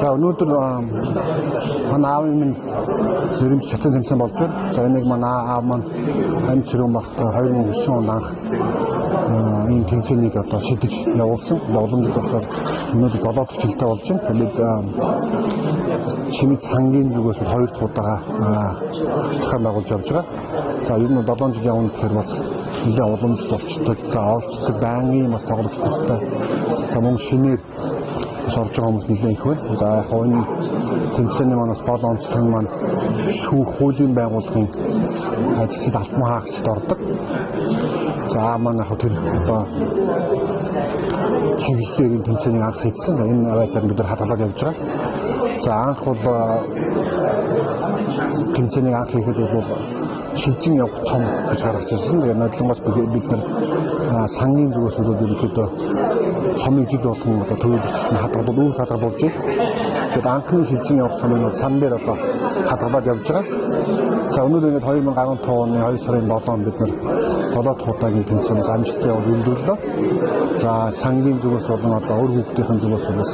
За өнөөдөр манай аав минь ерөнхий чатын тэмцээн болж байна. За энийг манай аав маань амь цэрүүн багтаа 2009 онд анх ийм тэмцээнийг одоо шидэж явуулсан. Уламжлалт болохоор өнөөдөр 7 дахь жилдээ болж байна. Тэгээд Чимэд сангийн зүгээс 2 дахь удаага зохион байгуулж явж байгаа. За ер нь 7 жил явна гэхээр бас нэлээд уламжлалт болчтой. За оролцдог байнгын бас тоглогчтой. За мөн шинээр орж байгаа хүмүүс нэлээд их байна. За яг энэ тэмцээний манаас гол онцлог нь маань шүүх хуулийн байгууллагын ажилчид алтан хаагчид ордог. За маань яг тэр одоо чиглэлээр энэ тэмцээнийг анх хийсэн. Энэ авайтаар бид нар хадгалаад явж байгаа. За анх бол тэмцээнийг анх хийхэд бол шилжин явах цом гэж гаргаж ирсэн. Тэгээд нодлонгоос бид нар сангийн зүгээс ерөнхийдөө цомын жил болгон одоо төлөвлөгчд нь хадгалуулж байна. Тэгээд анхны шилжин явах цомын сан дээр одоо хадгалаад явж байгаа. За өнөөдөр ингээд 2015 оны 2 сарын 7-нд бид нар 7 дахь удаагийн тэмцээнээс амжилттай явж өндөрлөө. За сангийн зүгээс болон одоо өр хүүхдийн зүгээс бас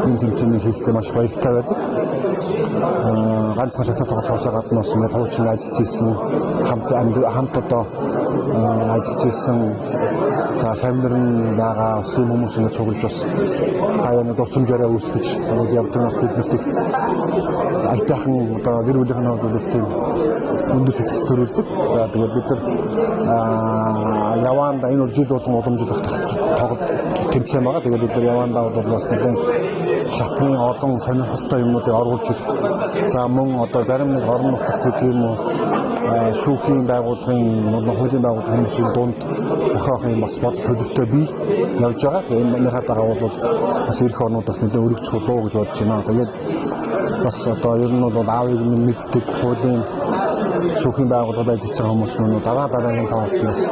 энэ тэмцээнийг хийхдээ маш баяртай байдаг. Ганцхан шатны тоглолтоос гадна бас ингээд хуучин ажиллаж ирсэн хамт одоо ажиллаж ирсэн за шавнарн байгаа өсвөр хүмүүс ингээд цуглаж бас хаяаны дурсамжаараа үүсгэж явдаг нас биднэрт их айтайхан одоо гэр бүлийнхэн хувьд их тийм өндөр сэтгэл төрүүлдэг. За тэгээд бид нар яваанда энэ жил болгон уламжлалт тоглолт тэмцээн байгаа. Тэгээд бид нар яваанда бол бас нэлээд шатны олон сонирхолтой юмнуудыг оруулж ирэх. За мөн одоо зарим нэг орон нутагт гэх юм уу шүүхийн байгууллагын хуулийн байгууллагын хүмүүсийн дунд зохиох юм бас бодол төлөвтэй бий явж байгаа. Тэгээд энэ манайхад байгаа бол бас эх орнууд бас нэлээд өргөжчих болов уу гэж бодож байна. Тэгээд бас одоо ер нь бол аавыг минь мэддэг хуулийн шүүхийн байгууллагад ажиллаж байгаа хүмүүс нь дараагийн тоглолтоос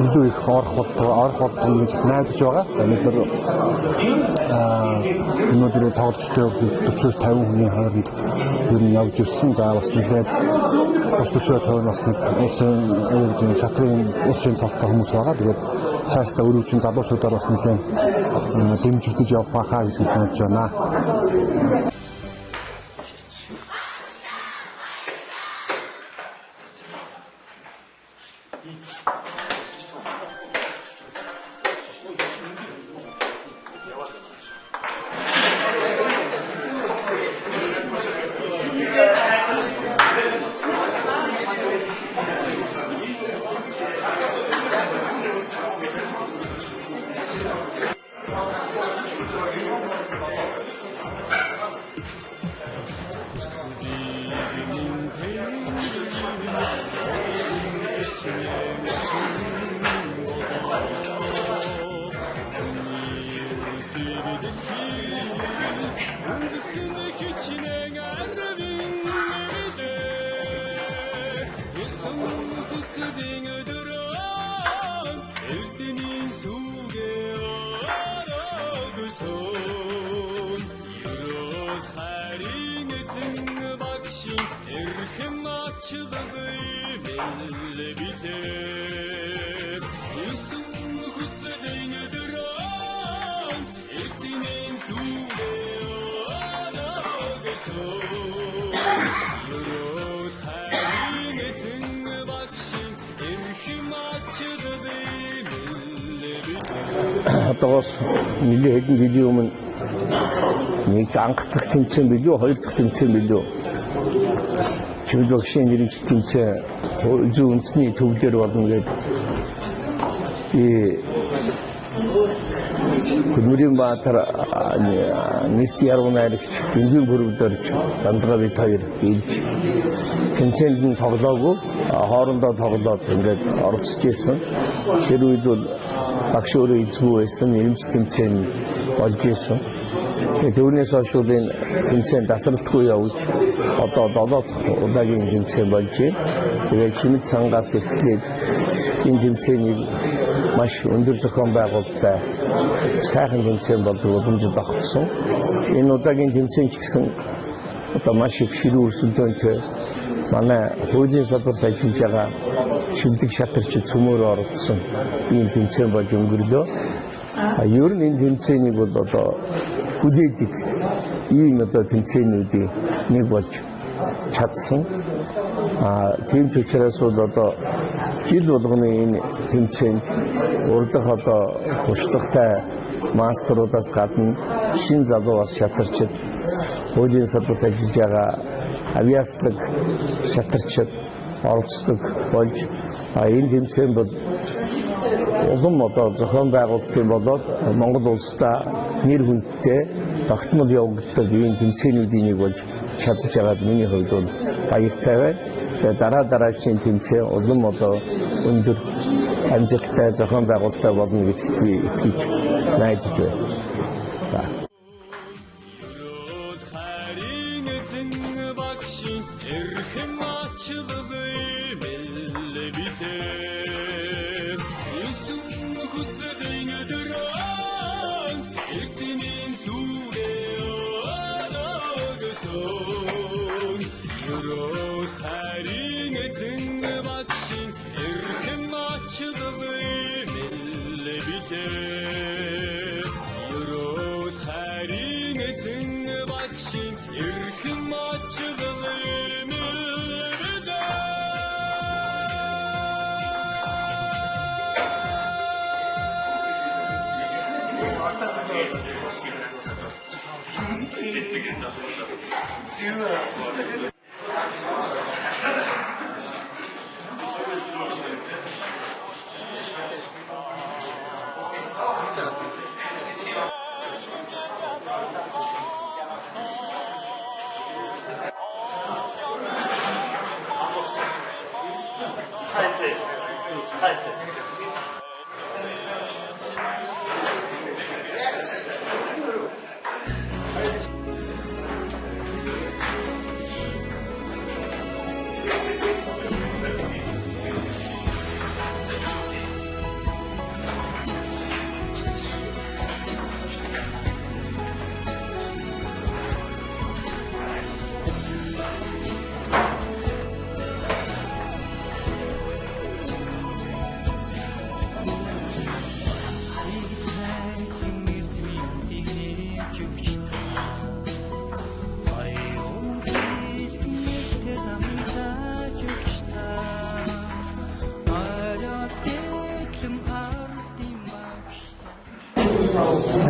илүү их орох болтон гэж найдаж байгаа. Бид нар өнөөдөр тоглолттой 40-50 хүний хооронд ер нь явж ирсэн. За бас нэлээд бас 40-50 бас нэг улсын шатрын улсын цалтай хүмүүс байгаа. Тэгээд цаашдаа өрөвчин залуучуудаар бас нэлээд дэмжигдэж явах байхаа гэж найдаж байна. Одоос нэлээд хэдэн жилийн өмнө нэг анх дахь тэмцээн билүү, хоёр дахь тэмцээн билүү. Чимэд багшийн нэрнийч тэмцээн зүүн үндэсний төвлөр болно гэдэг. Гүрмөрийн Баатар нэрт яруу найрагч Гүнзгий бүрөвдөрч Дандраа бид хоёр ийж тэмцээнд нь тоглоогүй хоорондоо тоглоод ингээд оролцож ирсэн. Тэр үед бол багш өөрөө эзгүй байсан, нэрмж тэмцээн болж ирсэн. Түүнээс хойш энэ тэмцээн тасралтгүй явж одоо 7 дахь удаагийн тэмцээн болж байна. Тэгээд Чимэд сангаас эхлээд энэ тэмцээнийг маш өндөр зохион байгуулалттай сайхан тэмцээн болдог уламжлалт авсан. Энэ удаагийн тэмцээн ч гэсэн одоо маш их ширүү өрсөлдөөнтэй манай хуулийн салбарт ажиллаж байгаа шилдэг шатарчид цөмөөр оролцсон ийм тэмцээн болж өнгөрлөө. Ер нь энэ тэмцээнийг бол одоо хүлээдэг ийм одоо тэмцээнүүдийн нэг болж чадсан. Тийм ч учраас бол одоо жил болгоны энэ тэмцээнд урдах одоо туршлагатай мастеруудаас гадна шин залуу бас шатарчид хуулийн салбарт ажиллаж байгаа авиаслаг шатарчид оролцдог болж энэ тэмцээн бол улам одоо зохион байгуулалтын болоод Монгол улстай нэр хүндтэй тогтмол явагддаг ийм тэмцээнүүдийн нэг болж чадж байгаад миний хувьд бол баяртай байна. Тэгээ дараагийн тэмцээн улам одоо өндөр амжилттай зохион байгуулалттай болно гэдэгт би итгэж найдаж байна.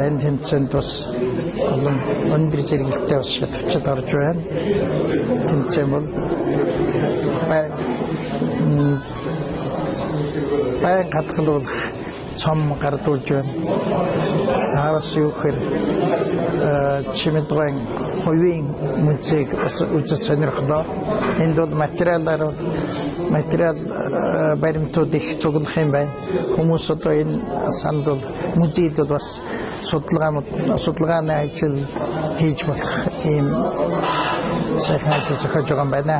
Энэ тэмцээнд бас олон өндөр зэрэгэлтэй бас шатарчид орж байна. Тэмцээн бол байн хатгалуулах цом гардуулж байна. Хавас юу хэр чимэдгэн хувийн музейг үзэж сонирхлоо. Энд бол материал баримтууд их цуглах юм байна. Хүмүүс одоо энэ санд бол музейд бас судалгааны ажил хийж болох ийм сайхан ажил зохиож байгаа юм байна.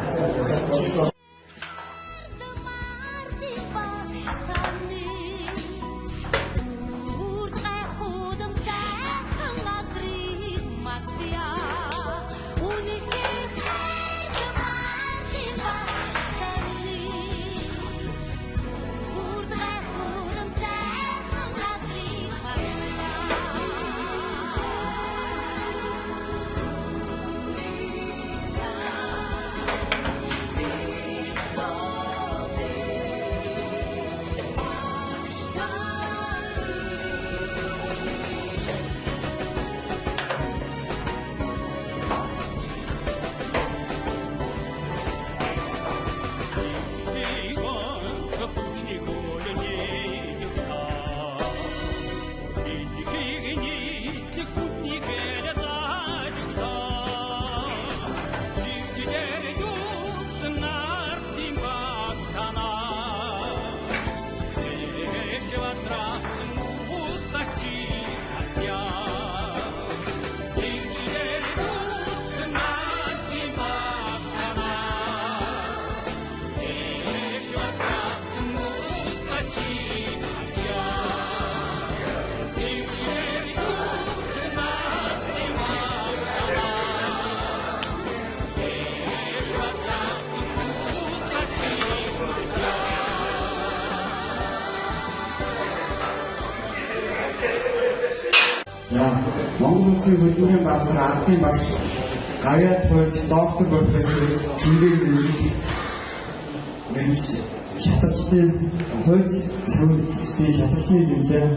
Монгол Улсын хөдөлмөрийн баатар ардын багш Гавьяат хуульч доктор профессор Чингэр Гэнж шатарчдын хуульч савлчдын шатарчны тэмцээн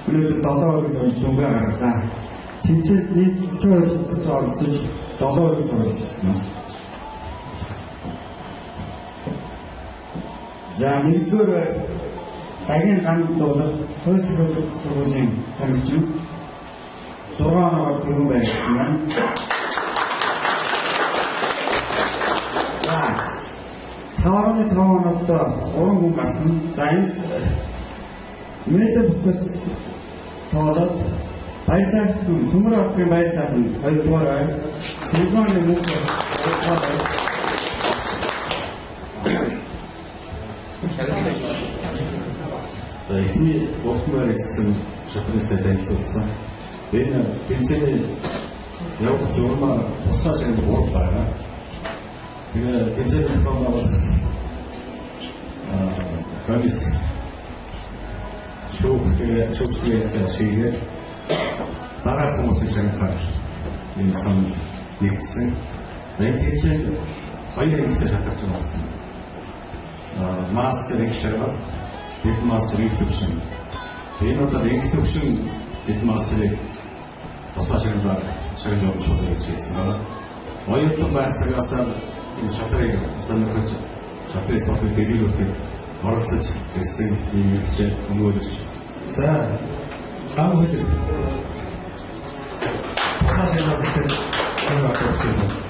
өнөөдөр 7 өргөд болж дүнгээ гаргалаа. Тэмцээнд нийт 32 шатарч оролцож 7 өргөд оролцсон. За нэгдүгээр Тагийн ганд бол хууль сургуулийн тамирчин 6 оноор түрүүн байсан юм. За 5.5 оноотой 3 хүн гарсан. За энэ мэдээ бүхэлд тоолоод баясаахан төмөр хотын баясаахан 2 дугаар бай. Цэрэгманы мөнгө 3 дугаар бай. За эхний Бохмаар гэсэн шатрын сайд танилцуулсан. Энэ тэмцээний явах журмаа тусгай шиг буур байгаа. Тэгээ тэмцээний зохион байгуулах комисс шүүхтээ шийгээ дараа хүмүүсийн шанхаар энэ санал нэгдсэн. Энэ тэмцээнд хоёр эмэгтэй шатарч байсан. Мастер их шаргал дэд мастер их төвшин. Энэ удаад их төвшин дэд мастерыг тусгай шагналаар шагнаж явуулж байгаа гэсэн байна. Оюутан байх цагаас энэ шатрыг сонирхож шатрын спортыг дэлгэрүүлэхэд оролцож ирсэн ийм ихтэй хүмүүст. За гам хөдөл тусгай шагналаас энэ оролцсон.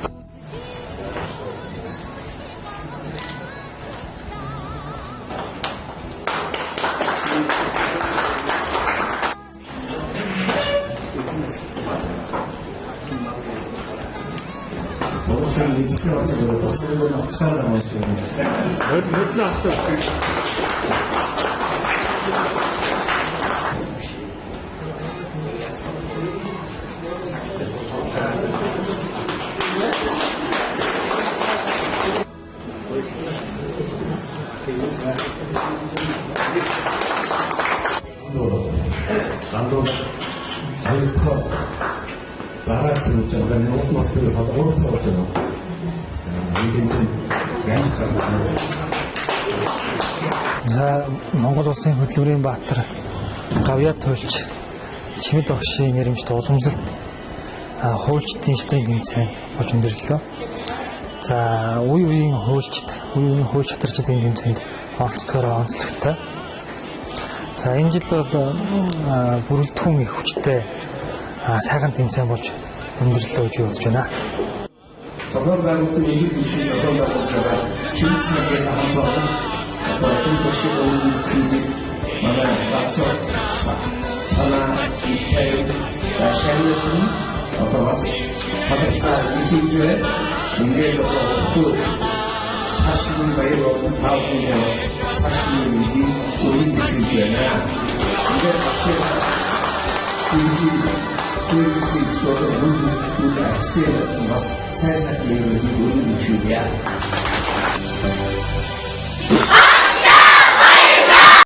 За Монгол Улсын хөдөлмөрийн баатар Гавьяат хуульч Чимэд багшийн нэрэмжт уламжлалт хуульчдын шатрын тэмцээн болж өндөрлөө. За үеийн хууль шатарчдын тэмцээнд оролцдогоор онцлогтой. За энэ жил бол бүрэлдэхүүн их хүчтэй сайхан тэмцээн болж өндөрлөө гэж бодож байна. Зохион байгуулалтын нэг хүчин зохион байгуулж байгаа Чингисхангийн хамгаалалт Батын бошиг өөрийн манай бацаа санаа ихээр шаардлын отоос хадгалаа ихэвчлэн ингээд одоо шашин баярууд таавал шашин өөрийн ихэвчлэн ингээд бацаа Чингисхийг зөвхөн бүгд акцент бас сайн сайн өөрийн ихэвчлэн